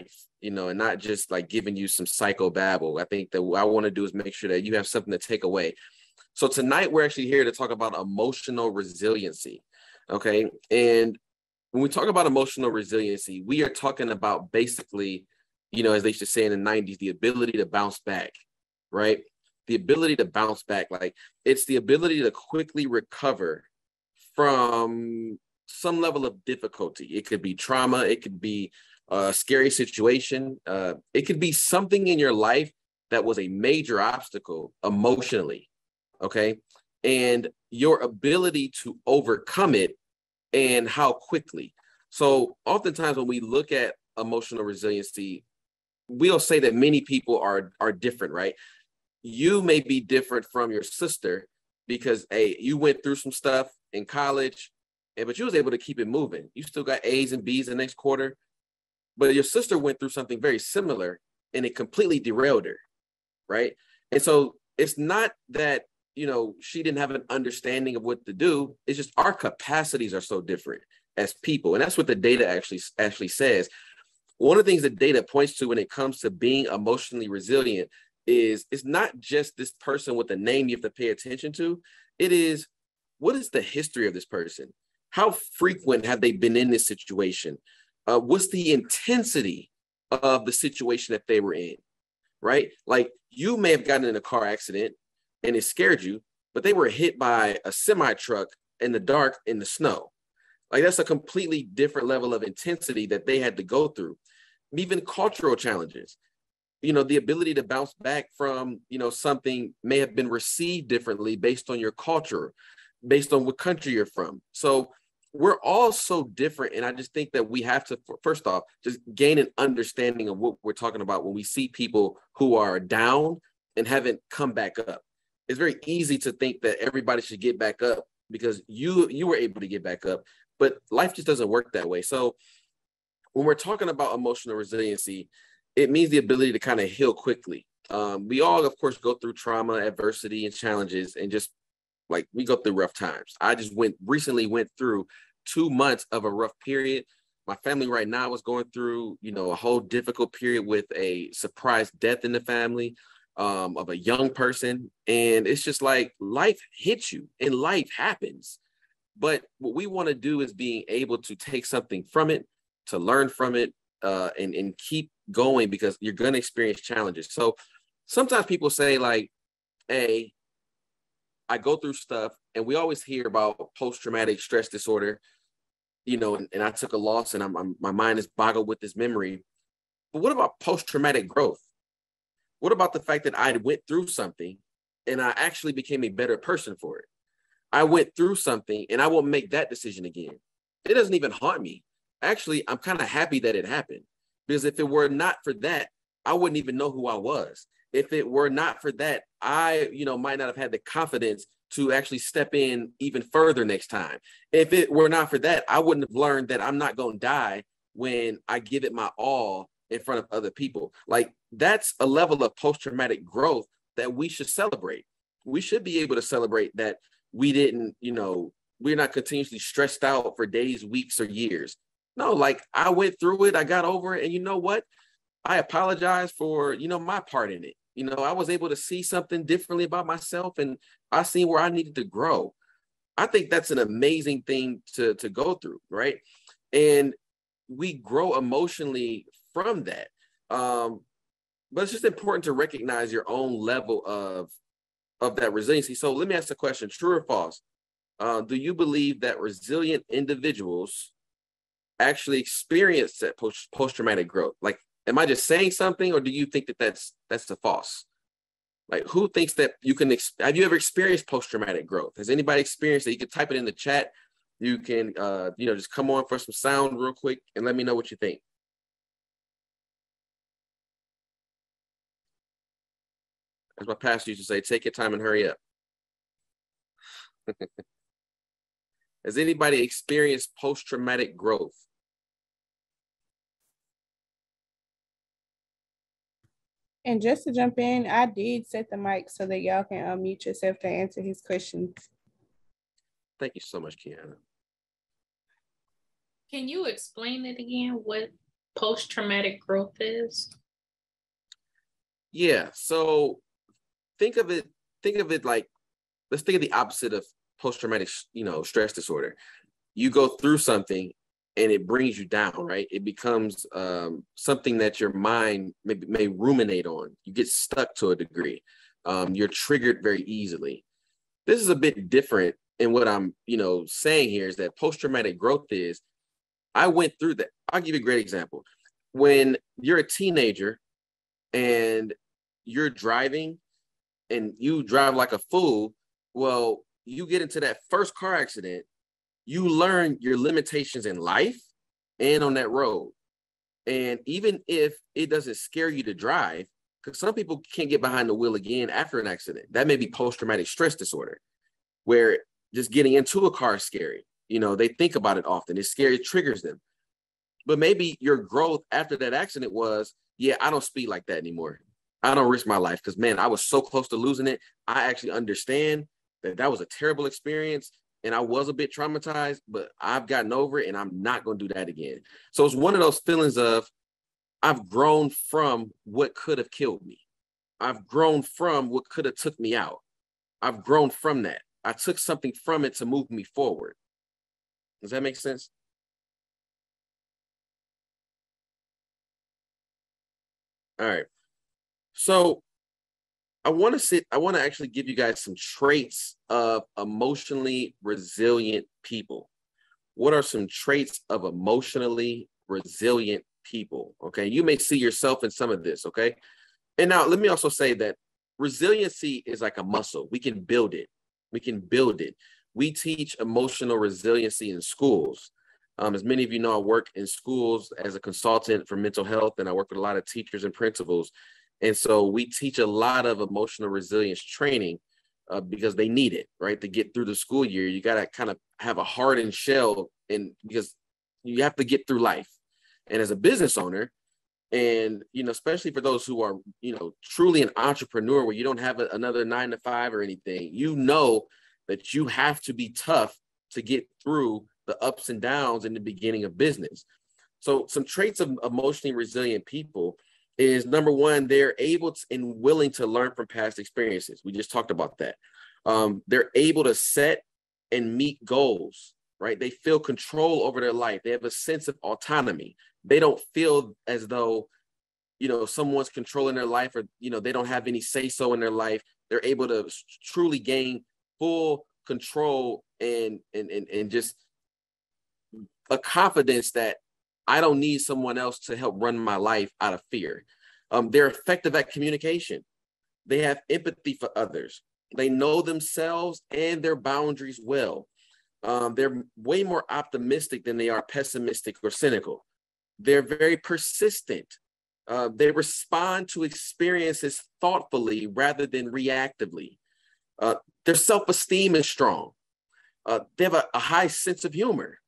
life, and not just like giving you some psychobabble. I think that what I want to do is make sure that you have something to take away. So tonight we're actually here to talk about emotional resiliency. Okay. And when we talk about emotional resiliency, we are talking about basically, as they used to say in the 90s, the ability to bounce back, right? The ability to bounce back. Like, it's the ability to quickly recover from some level of difficulty. It could be trauma. It could be a scary situation. It could be something in your life that was a major obstacle emotionally. Okay. And your ability to overcome it and how quickly. So oftentimes when we look at emotional resiliency, we'll say that many people are different, right? You may be different from your sister because, hey, you went through some stuff in college, but you was able to keep it moving. You still got A's and B's the next quarter, but your sister went through something very similar and it completely derailed her, right? And so it's not that, she didn't have an understanding of what to do. It's just our capacities are so different as people. And that's what the data actually says. One of the things that data points to when it comes to being emotionally resilient is it's not just this person with a name you have to pay attention to. It is, what is the history of this person? How frequent have they been in this situation? What's the intensity of the situation that they were in, right? Like, you may have gotten in a car accident and it scared you, but they were hit by a semi truck in the dark in the snow. Like, that's a completely different level of intensity that they had to go through. Even cultural challenges, the ability to bounce back from, something may have been received differently based on your culture, based on what country you're from. So we're all so different. And I just think that we have to, first off, just gain an understanding of what we're talking about when we see people who are down and haven't come back up. It's very easy to think that everybody should get back up because you were able to get back up, but life just doesn't work that way. So when we're talking about emotional resiliency, it means the ability to kind of heal quickly. We all, of course, go through trauma, adversity, and challenges, and just like we go through rough times. I just recently went through 2 months of a rough period. My family right now is going through, a whole difficult period with a surprise death in the family of a young person. And it's just like life hits you and life happens. But what we want to do is being able to take something from it, to learn from it, and keep going, because you're going to experience challenges. So sometimes people say like, hey, I go through stuff, and we always hear about post-traumatic stress disorder, and I took a loss and my mind is boggled with this memory. But what about post-traumatic growth? What about the fact that I went through something and I actually became a better person for it? I went through something and I won't make that decision again. It doesn't even haunt me. Actually, I'm kind of happy that it happened, because if it were not for that, I wouldn't even know who I was. If it were not for that, I, might not have had the confidence to actually step in even further next time. If it were not for that, I wouldn't have learned that I'm not going to die when I give it my all in front of other people. Like, that's a level of post-traumatic growth that we should celebrate. We should be able to celebrate that we didn't, we're not continuously stressed out for days, weeks, or years. No, like, I went through it, I got over it, and you know what? I apologize for, my part in it. I was able to see something differently about myself, and I seen where I needed to grow. I think that's an amazing thing to go through, right? And we grow emotionally from that. But it's just important to recognize your own level of that resiliency. So let me ask the question, true or false? Do you believe that resilient individuals actually experience that post-traumatic growth? Like, am I just saying something, or do you think that that's the false? Like, who thinks that you can, have you ever experienced post-traumatic growth? Has anybody experienced it? You can type it in the chat. You can, just come on for some sound real quick and let me know what you think. As my pastor used to say, take your time and hurry up. Has anybody experienced post-traumatic growth? And just to jump in, I did set the mic so that y'all can unmute yourself to answer his questions. Thank you so much, Kiana. Can you explain it again? What post-traumatic growth is? Yeah. So think of it like, let's think of the opposite of post-traumatic, stress disorder. You go through something and it brings you down, right? It becomes something that your mind may ruminate on. You get stuck to a degree. You're triggered very easily. This is a bit different. And what I'm, saying here is that post-traumatic growth is, I went through that. I'll give you a great example. When you're a teenager and you're driving and you drive like a fool, well, you get into that first car accident, you learn your limitations in life and on that road. And even if it doesn't scare you to drive, because some people can't get behind the wheel again after an accident, that may be post-traumatic stress disorder, where just getting into a car is scary. They think about it often. It's scary, it triggers them. But maybe your growth after that accident was, yeah, I don't speed like that anymore. I don't risk my life because, man, I was so close to losing it. I actually understand that was a terrible experience and I was a bit traumatized, but I've gotten over it and I'm not going to do that again. So it's one of those feelings of, I've grown from what could have killed me. I've grown from what could have took me out. I've grown from that. I took something from it to move me forward. Does that make sense? All right. So I want to actually give you guys some traits of emotionally resilient people. What are some traits of emotionally resilient people? Okay. You may see yourself in some of this. Okay. And now let me also say that resiliency is like a muscle. We can build it. We can build it. We teach emotional resiliency in schools. As many of you know, I work in schools as a consultant for mental health, and I work with a lot of teachers and principals. And so we teach a lot of emotional resilience training because they need it, right? To get through the school year, you got to kind of have a hardened shell, and because you have to get through life. And as a business owner, and, especially for those who are, truly an entrepreneur where you don't have another 9 to 5 or anything, that you have to be tough to get through the ups and downs in the beginning of business. So some traits of emotionally resilient people is, number one, they're able to, and willing to learn from past experiences. We just talked about that. They're able to set and meet goals, right? They feel control over their life. They have a sense of autonomy. They don't feel as though, someone's controlling their life, or, they don't have any say-so in their life. They're able to truly gain full control and just a confidence that I don't need someone else to help run my life out of fear. They're effective at communication. They have empathy for others. They know themselves and their boundaries well. They're way more optimistic than they are pessimistic or cynical. They're very persistent. They respond to experiences thoughtfully rather than reactively. Their self-esteem is strong. They have a high sense of humor.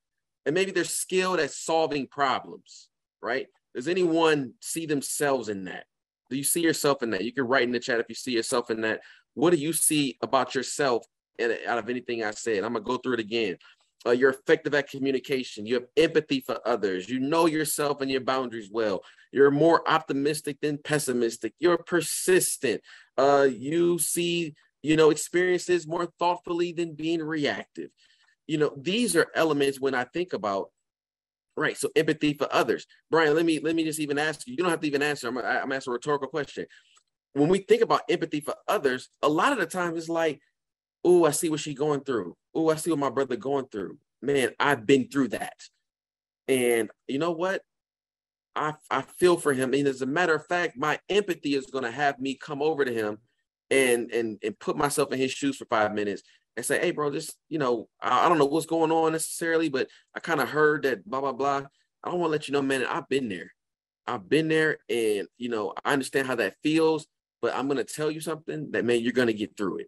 And maybe they're skilled at solving problems, right? Does anyone see themselves in that? Do you see yourself in that? You can write in the chat if you see yourself in that. What do you see about yourself out of anything I said? I'm going to go through it again. You're effective at communication. You have empathy for others. You know yourself and your boundaries well. You're more optimistic than pessimistic. You're persistent. You see, experiences more thoughtfully than being reactive. These are elements when I think about, right, so empathy for others. Brian, let me just even ask you. You don't have to even answer. I'm asking a rhetorical question. When we think about empathy for others, a lot of the time it's like, oh, I see what she's going through. Oh, I see what my brother going through. Man, I've been through that. And you know what? I feel for him. And as a matter of fact, my empathy is going to have me come over to him and put myself in his shoes for 5 minutes and say, hey, bro, this, I don't know what's going on necessarily, but I kind of heard that blah, blah, blah. I don't want to let you know, man, I've been there. I've been there, and, I understand how that feels, but I'm going to tell you something that, man, you're going to get through it.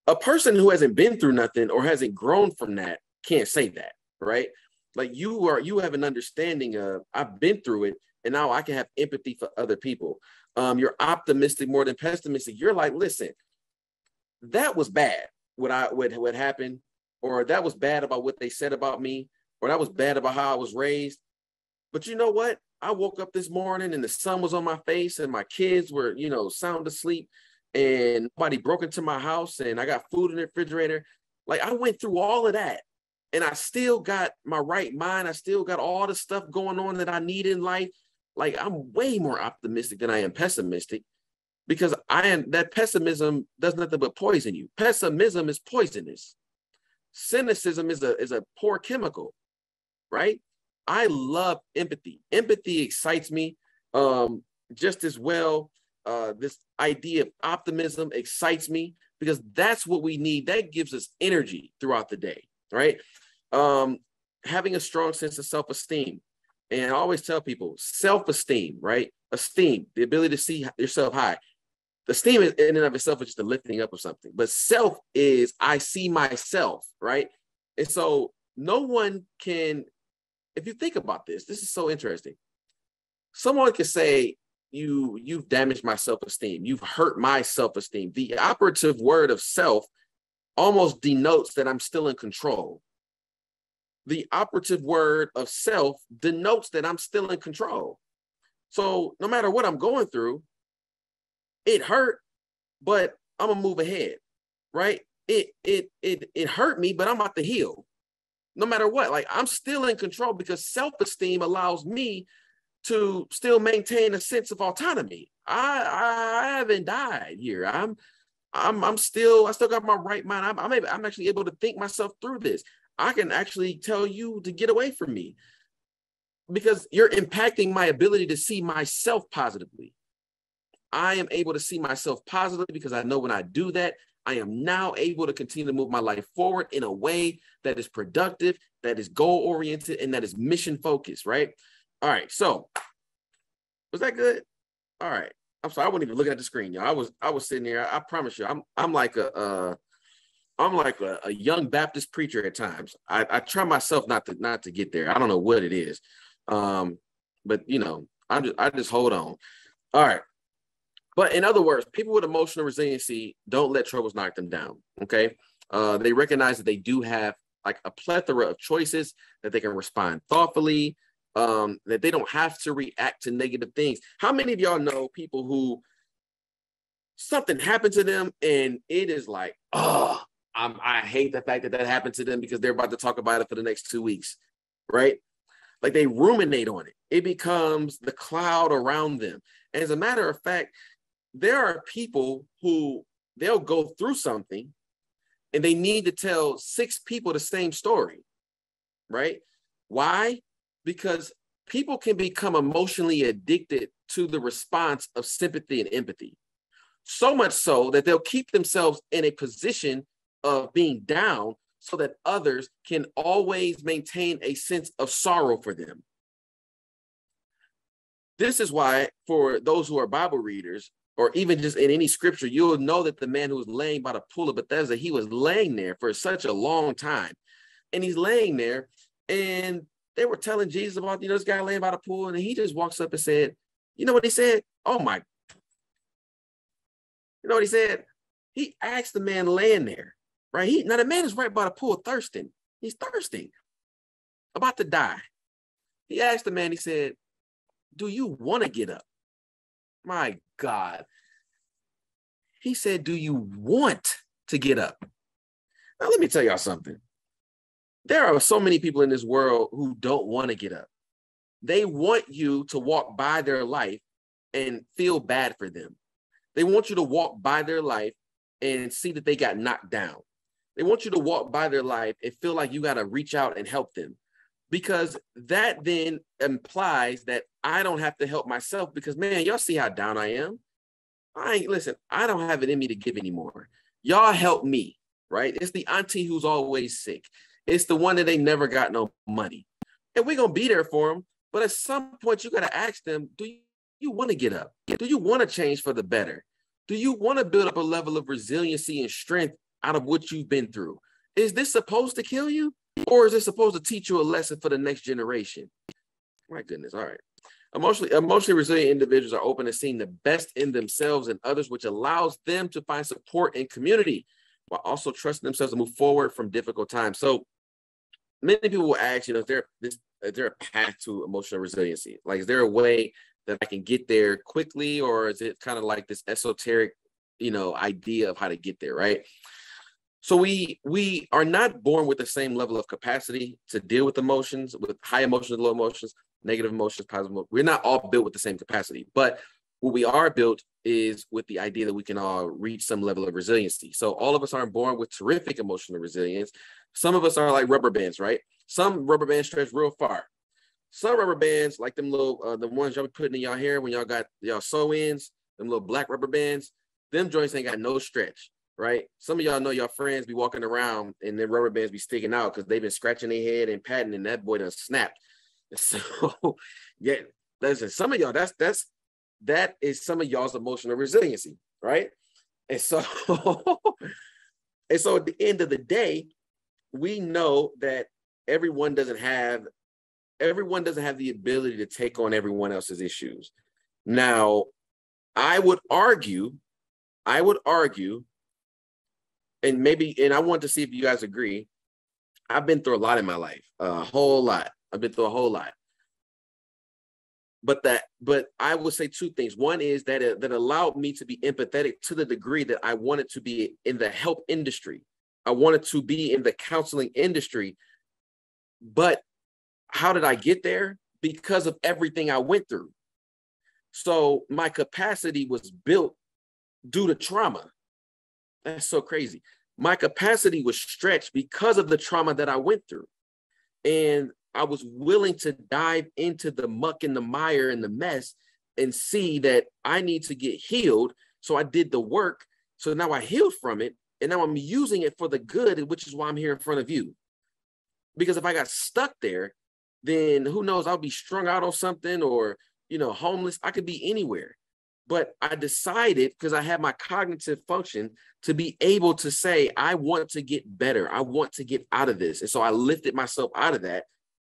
A person who hasn't been through nothing or hasn't grown from that can't say that, right? Like you have an understanding of, I've been through it, and now I can have empathy for other people. You're optimistic more than pessimistic. You're like, listen, that was bad. What happened, or that was bad about what they said about me, or that was bad about how I was raised. But you know what? I woke up this morning and the sun was on my face and my kids were, sound asleep and nobody broke into my house and I got food in the refrigerator. Like I went through all of that and I still got my right mind. I still got all the stuff going on that I need in life. Like I'm way more optimistic than I am pessimistic because that pessimism does nothing but poison you. Pessimism is poisonous. Cynicism is a poor chemical, right? I love empathy. Empathy excites me just as well. This idea of optimism excites me because that's what we need. That gives us energy throughout the day, right? Having a strong sense of self-esteem. And I always tell people self-esteem, right? Esteem, the ability to see yourself high. The esteem in and of itself is just the lifting up of something. But self is I see myself, right? And so no one can, if you think about this is so interesting. Someone could say, you've damaged my self-esteem. You've hurt my self-esteem. The operative word of self almost denotes that I'm still in control. The operative word of self denotes that I'm still in control. So no matter what I'm going through, it hurt, but I'm gonna move ahead, right? It hurt me, but I'm about to heal. No matter what, like I'm still in control because self-esteem allows me to still maintain a sense of autonomy. I haven't died here. I still got my right mind. I'm actually able to think myself through this. I can actually tell you to get away from me because you're impacting my ability to see myself positively. I am able to see myself positively because I know when I do that, I am now able to continue to move my life forward in a way that is productive, that is goal-oriented, and that is mission-focused, right? All right, so was that good? All right. I'm sorry, I wasn't even looking at the screen, y'all. I was sitting there. I promise you, I'm like a young Baptist preacher at times. I try myself not to get there. I don't know what it is, but I just hold on. All right. But in other words, people with emotional resiliency don't let troubles knock them down, okay? They recognize that they do have like a plethora of choices, that they can respond thoughtfully, that they don't have to react to negative things. How many of y'all know people who something happened to them and it is like, oh, I hate the fact that happened to them because they're about to talk about it for the next 2 weeks, right? Like they ruminate on it. It becomes the cloud around them. And as a matter of fact, there are people who they'll go through something and they need to tell 6 people the same story, right? Why? Because people can become emotionally addicted to the response of sympathy and empathy. So much so that they'll keep themselves in a position of being down so that others can always maintain a sense of sorrow for them. This is why for those who are Bible readers, or even just in any scripture, you'll know that the man who was laying by the pool of Bethesda, he was laying there for such a long time. And he's laying there and they were telling Jesus about, this guy laying by the pool. And he just walks up and said, you know what he said? You know what he said? He asked the man laying there, right? Now the man is right by the pool thirsting. He's thirsty, about to die. He asked the man, he said, do you want to get up? My God. He said, do you want to get up? Now, let me tell y'all something. There are so many people in this world who don't want to get up. They want you to walk by their life and feel bad for them. They want you to walk by their life and see that they got knocked down. They want you to walk by their life and feel like you got to reach out and help them, because that then implies that I don't have to help myself because, man, y'all see how down I am. I don't have it in me to give anymore. Y'all help me, right? It's the auntie who's always sick. It's the one that ain't never got no money. And we're going to be there for them. But at some point, you got to ask them, do you want to get up? Do you want to change for the better? Do you want to build up a level of resiliency and strength out of what you've been through? Is this supposed to kill you? Or is it supposed to teach you a lesson for the next generation? My goodness. All right. Emotionally resilient individuals are open to seeing the best in themselves and others, which allows them to find support in community while also trusting themselves to move forward from difficult times. So many people will ask, is there this is there a path to emotional resiliency? Like, is there a way that I can get there quickly, or is it kind of like this esoteric, idea of how to get there, right? So we are not born with the same level of capacity to deal with emotions, with high emotions, low emotions, negative emotions, positive emotions. We're not all built with the same capacity, but what we are built is with the idea that we can all reach some level of resiliency. So all of us aren't born with terrific emotional resilience. Some of us are like rubber bands, right? Some rubber bands stretch real far. Some rubber bands, like them little, the ones y'all be putting in y'all hair when y'all got y'all sew-ins, them little black rubber bands, them joints ain't got no stretch, right? Some of y'all know your friends be walking around and their rubber bands be sticking out because they've been scratching their head and patting, and that boy done snapped. So, yeah, listen, some of y'all, that is some of y'all's emotional resiliency, right? And so, and so at the end of the day, we know that everyone doesn't have the ability to take on everyone else's issues. Now, I would argue, and I want to see if you guys agree. I've been through a lot in my life, a whole lot. I've been through a whole lot. But I would say two things. One is that that allowed me to be empathetic to the degree that I wanted to be in the help industry. I wanted to be in the counseling industry. But how did I get there? Because of everything I went through. So my capacity was built due to trauma. That's so crazy. My capacity was stretched because of the trauma that I went through. And I was willing to dive into the muck and the mire and the mess and see that I need to get healed. So I did the work. So now I healed from it. And now I'm using it for the good, which is why I'm here in front of you. Because if I got stuck there, then who knows, I'll be strung out on something or, homeless. I could be anywhere. But I decided, because I had my cognitive function, to be able to say, I want to get better. I want to get out of this. And so I lifted myself out of that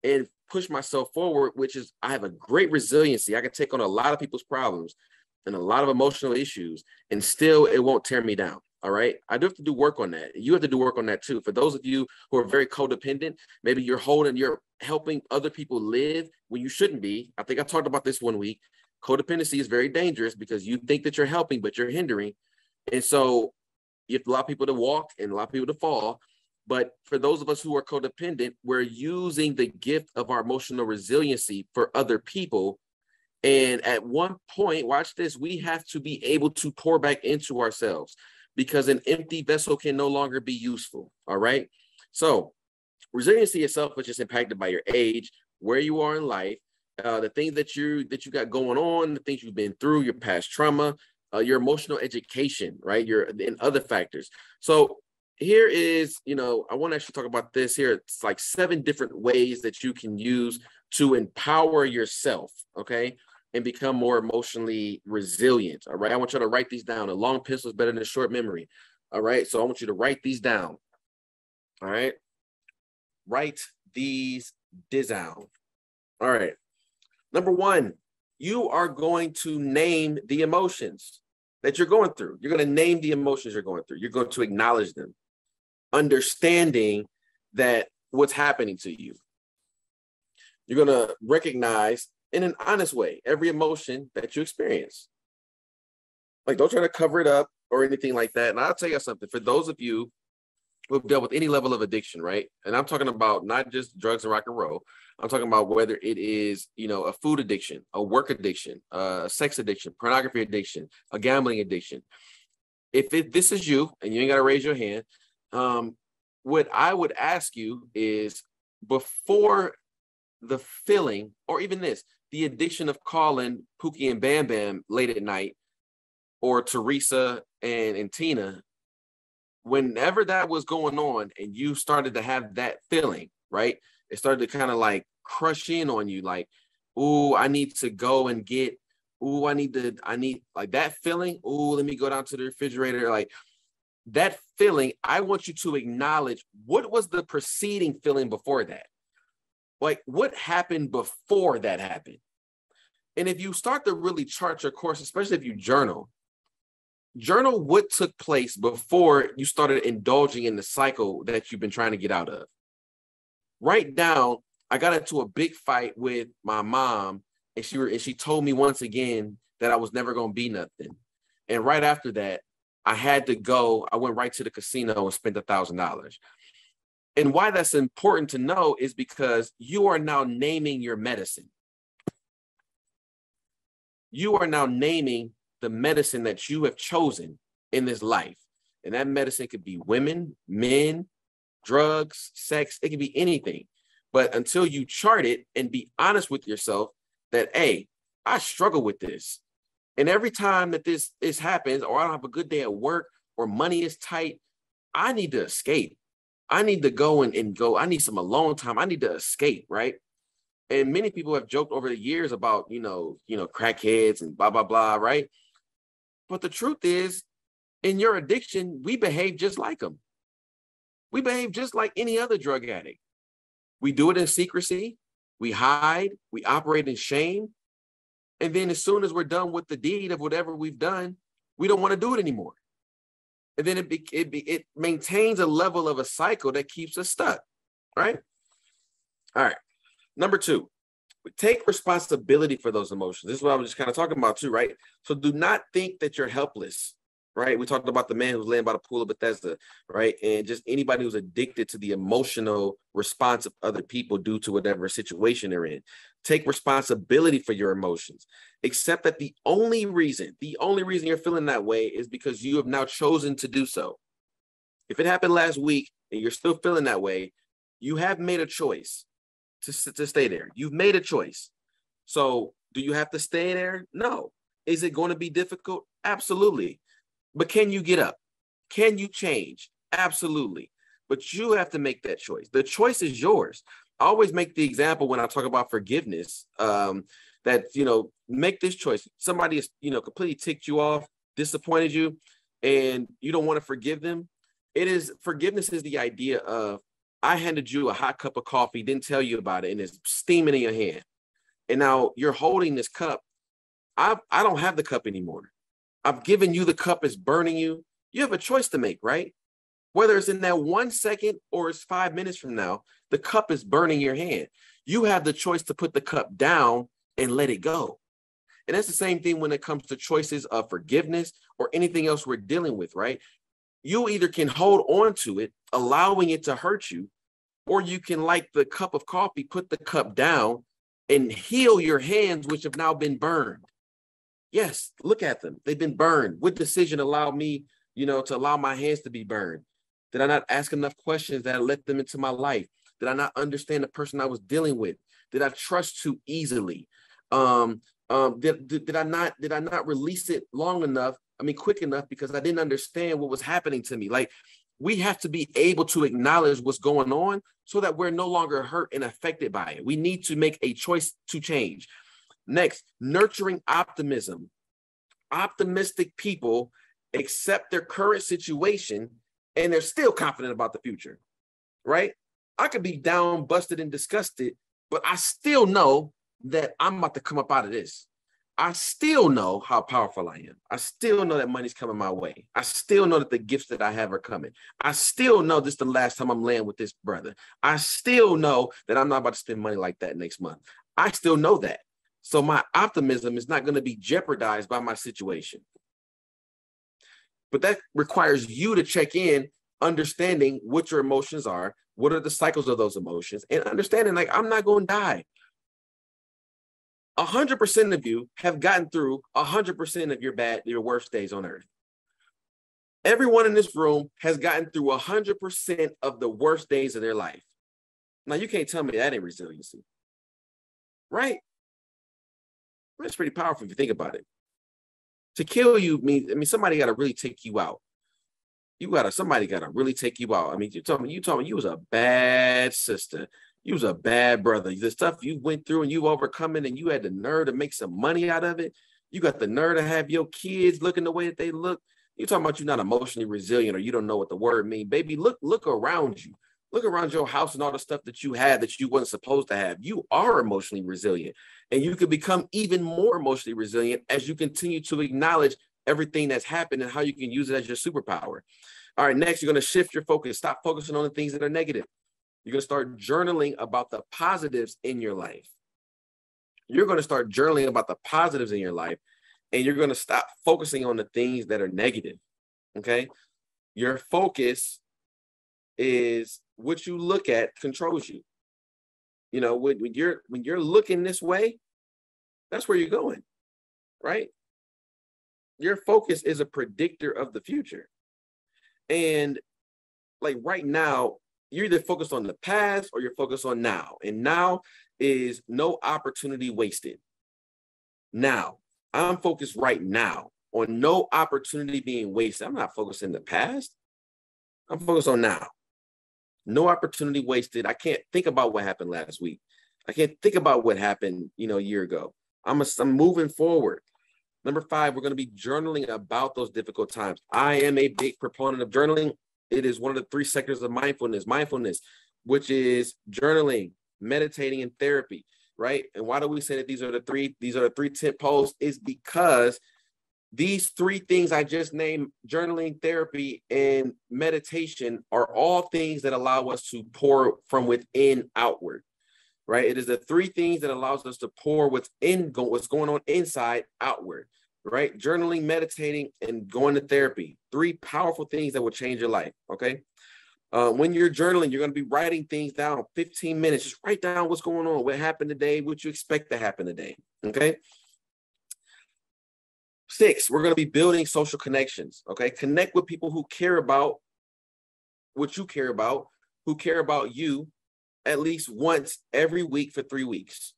and pushed myself forward, which is, I have a great resiliency. I can take on a lot of people's problems and a lot of emotional issues, and still it won't tear me down. All right. I do have to do work on that. You have to do work on that too. For those of you who are very codependent, maybe you're helping other people live when you shouldn't be. I think I talked about this one week. Codependency is very dangerous because you think that you're helping, but you're hindering. And so you have to allow people to walk and allow people to fall. But for those of us who are codependent, we're using the gift of our emotional resiliency for other people. And at one point, watch this, we have to be able to pour back into ourselves, because an empty vessel can no longer be useful. All right. So resiliency itself is just impacted by your age, where you are in life, the things that you got going on, the things you've been through, your past trauma, your emotional education, right? And other factors. So here is, I want to actually talk about this here. It's like 7 different ways that you can use to empower yourself, okay, and become more emotionally resilient. All right. I want you to write these down. A long pencil is better than a short memory. All right. So I want you to write these down. All right. Write these down. All right. Number 1, you are going to name the emotions that you're going through. You're going to name the emotions you're going through. You're going to acknowledge them, understanding that what's happening to you. You're going to recognize in an honest way every emotion that you experience. Like, don't try to cover it up or anything like that. And I'll tell you something, for those of you who have dealt with any level of addiction, right? And I'm talking about not just drugs and rock and roll. I'm talking about whether it is, a food addiction, a work addiction, a sex addiction, pornography addiction, a gambling addiction. If this is you and you ain't got to raise your hand, what I would ask you is, before the feeling, or even the addiction of calling Pookie and Bam Bam late at night, or Teresa and Tina, whenever that was going on and you started to have that feeling, right? It started to kind of like crush in on you, like, ooh, I need to go and get, ooh, I need like that feeling. Ooh, let me go down to the refrigerator. Like that feeling, I want you to acknowledge what was the preceding feeling before that. Like what happened before that happened. And if you start to really chart your course, especially if you journal what took place before you started indulging in the cycle that you've been trying to get out of. Write down I got into a big fight with my mom, and she told me once again that I was never going to be nothing. And right after that, I had to go. I went right to the casino and spent $1,000. And why that's important to know is because you are now naming your medicine. You are now naming the medicine that you have chosen in this life. And that medicine could be women, men, drugs, sex. It could be anything. But until you chart it and be honest with yourself that, hey, I struggle with this. And every time that this happens, or I don't have a good day at work, or money is tight, I need to escape. I need to go and go. I need some alone time. I need to escape, right? And many people have joked over the years about, crackheads and blah, blah, blah, right? But the truth is, in your addiction, we behave just like them. We behave just like any other drug addict. We do it in secrecy. We hide. We operate in shame. And then as soon as we're done with the deed of whatever we've done, we don't want to do it anymore. And then it maintains a level of a cycle that keeps us stuck, right? All right. Number 2, take responsibility for those emotions. This is what I was just kind of talking about too, right? So do not think that you're helpless, right? We talked about the man who's laying by the pool of Bethesda, right? And just anybody who's addicted to the emotional response of other people due to whatever situation they're in. Take responsibility for your emotions. Accept that the only reason you're feeling that way is because you have now chosen to do so. If it happened last week and you're still feeling that way, you have made a choice to stay there. You've made a choice. So do you have to stay there? No. Is it going to be difficult? Absolutely. But can you get up? Can you change? Absolutely. But you have to make that choice. The choice is yours. I always make the example when I talk about forgiveness, that, make this choice. Somebody is, completely ticked you off, disappointed you, and you don't want to forgive them. Forgiveness is the idea of, I handed you a hot cup of coffee, didn't tell you about it, and it's steaming in your hand. And now you're holding this cup. I don't have the cup anymore. I've given you the cup, it's burning you. You have a choice to make, right? Whether it's in that 1 second or it's 5 minutes from now, the cup is burning your hand. You have the choice to put the cup down and let it go. And that's the same thing when it comes to choices of forgiveness or anything else we're dealing with, right? You either can hold on to it, allowing it to hurt you, or you can, like the cup of coffee, put the cup down and heal your hands, which have now been burned. Yes, look at them. They've been burned. What decision allowed me, to allow my hands to be burned? Did I not ask enough questions that let them into my life? Did I not understand the person I was dealing with? Did I trust too easily? Did I not release it quick enough because I didn't understand what was happening to me? Like, we have to be able to acknowledge what's going on so that we're no longer hurt and affected by it. We need to make a choice to change. Next, nurturing optimism. Optimistic people accept their current situation and they're still confident about the future, right? I could be down, busted, and disgusted, but I still know that I'm about to come up out of this. I still know how powerful I am. I still know that money's coming my way. I still know that the gifts that I have are coming. I still know this is the last time I'm laying with this brother. I still know that I'm not about to spend money like that next month. I still know that. So my optimism is not going to be jeopardized by my situation. But that requires you to check in, understanding what your emotions are, what are the cycles of those emotions, and understanding, like, I'm not going to die. 100% of you have gotten through 100% of your worst days on earth. Everyone in this room has gotten through 100% of the worst days of their life. Now, you can't tell me that ain't resiliency, right? That's pretty powerful if you think about it. To kill you means, somebody got to really take you out. Somebody got to really take you out. You told me you was a bad sister. You was a bad brother. The stuff you went through and you overcome it, and you had the nerve to make some money out of it. You got the nerve to have your kids looking the way that they look. You're talking about you're not emotionally resilient, or you don't know what the word means. Baby, look around you. Look around your house and all the stuff that you had that you wasn't supposed to have. You are emotionally resilient, and you can become even more emotionally resilient as you continue to acknowledge everything that's happened and how you can use it as your superpower. All right, next, you're going to shift your focus. Stop focusing on the things that are negative. You're going to start journaling about the positives in your life. You're going to start journaling about the positives in your life, and you're going to stop focusing on the things that are negative. Okay. Your focus is what you look at controls you. You know, when you're looking this way, that's where you're going, right? Your focus is a predictor of the future. And like right now, you're either focused on the past or you're focused on now. And now is no opportunity wasted. Now, I'm focused right now on no opportunity being wasted. I'm not focused in the past. I'm focused on now. No opportunity wasted. I can't think about what happened last week. I can't think about what happened, a year ago. I'm moving forward. Number 5, we're going to be journaling about those difficult times. I am a big proponent of journaling. It is one of the 3 sectors of mindfulness, which is journaling, meditating, and therapy, right? And why do we say that these are the 3 tent poles? Is because these 3 things I just named, journaling, therapy, and meditation, are all things that allow us to pour from within outward, right? It is the 3 things that allows us to pour what's going on inside outward, right? Journaling, meditating, and going to therapy. 3 powerful things that will change your life, okay? When you're journaling, you're going to be writing things down, 15 minutes. Just write down what's going on, what happened today, what you expect to happen today, okay? 6, we're going to be building social connections, okay? Connect with people who care about what you care about, who care about you, at least once every week for 3 weeks.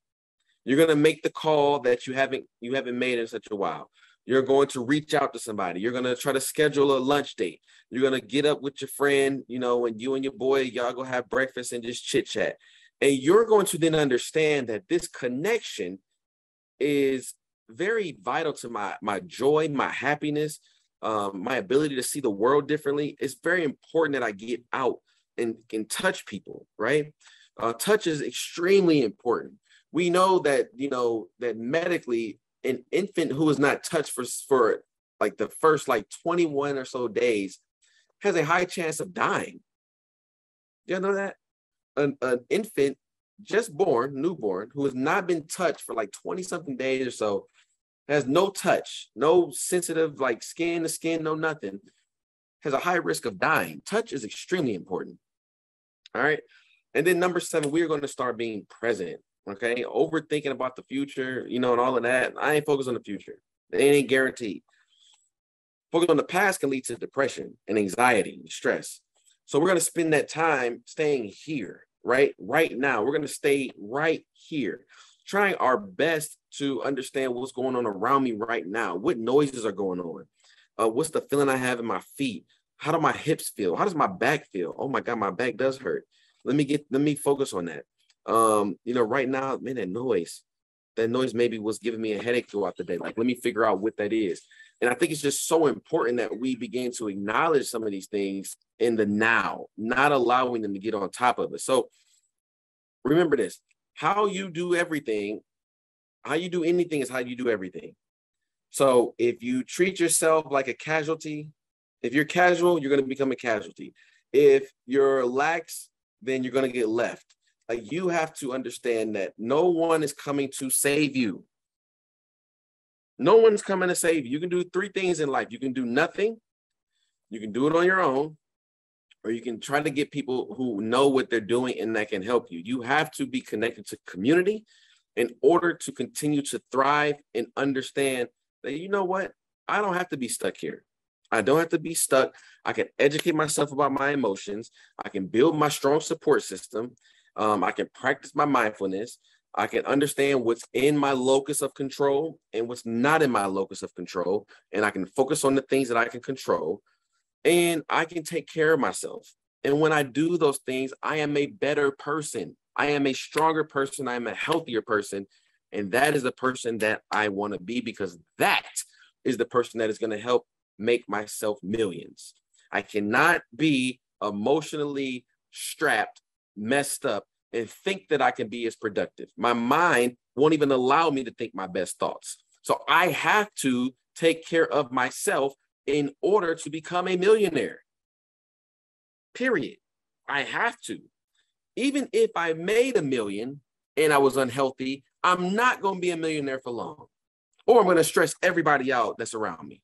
You're going to make the call that you haven't made in such a while. You're going to reach out to somebody. You're going to try to schedule a lunch date. You're going to get up with your friend, and you and your boy, y'all go have breakfast and just chit chat. And you're going to then understand that this connection is very vital to my joy, my happiness, my ability to see the world differently. It's very important that I get out and touch people, right? Touch is extremely important. We know that, that medically, an infant who is not touched for like the first 21 or so days has a high chance of dying. Do you know that? An infant just born, newborn, who has not been touched for 20-something days or so, has no touch, no sensitive skin to skin, no nothing, has a high risk of dying. Touch is extremely important. All right. And then number 7, we are going to start being present. Okay. Overthinking about the future, and all of that. I ain't focused on the future. It ain't guaranteed. Focus on the past can lead to depression and anxiety and stress. So we're going to spend that time staying here, right now. We're going to stay right here, trying our best to understand what's going on around me right now. What noises are going on? What's the feeling I have in my feet? How do my hips feel? How does my back feel? Oh my God, my back does hurt. Let me focus on that. Right now, man, that noise maybe was giving me a headache throughout the day. Let me figure out what that is. And I think it's just so important that we begin to acknowledge some of these things in the now, not allowing them to get on top of us. So remember this, how you do anything is how you do everything. So if you treat yourself like a casualty, if you're casual, you're going to become a casualty. If you're lax, then you're going to get left. You have to understand that no one is coming to save you. No one's coming to save you. You can do 3 things in life. You can do nothing. You can do it on your own, or you can try to get people who know what they're doing and that can help you. You have to be connected to community in order to continue to thrive and understand that, you know what? I don't have to be stuck here. I don't have to be stuck. I can educate myself about my emotions. I can build my strong support system. I can practice my mindfulness. I can understand what's in my locus of control and what's not in my locus of control. And I can focus on the things that I can control. And I can take care of myself. And when I do those things, I am a better person. I am a stronger person. I am a healthier person. And that is the person that I want to be, because that is the person that is going to help make myself millions. I cannot be emotionally strapped, messed up, and think that I can be as productive. My mind won't even allow me to think my best thoughts. So I have to take care of myself in order to become a millionaire. Period. I have to. even if I made $1 million and I was unhealthy, I'm not going to be a millionaire for long, or I'm going to stress everybody out that's around me.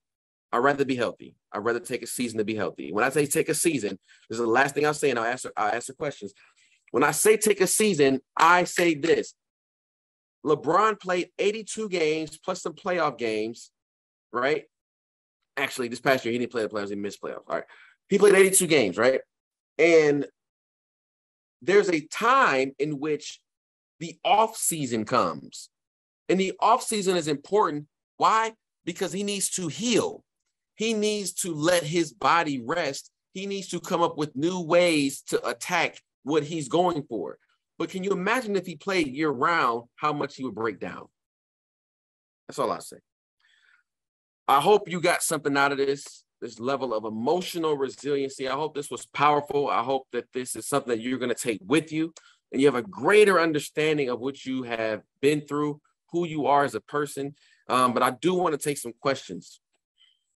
I'd rather be healthy. I'd rather take a season to be healthy. When I say take a season, this is the last thing I'll say, and I'll answer questions. When I say take a season, I say this. LeBron played 82 games plus some playoff games, right? Actually, this past year, he didn't play the playoffs. He missed playoffs. All right. He played 82 games, right? And there's a time in which the off season comes. And the off season is important. Why? Because he needs to heal. He needs to let his body rest. He needs to come up with new ways to attack what he's going for. But can you imagine if he played year round, how much he would break down? That's all I say. I hope you got something out of this level of emotional resiliency. I hope this was powerful. I hope that this is something that you're going to take with you and you have a greater understanding of what you have been through, who you are as a person. But I do want to take some questions.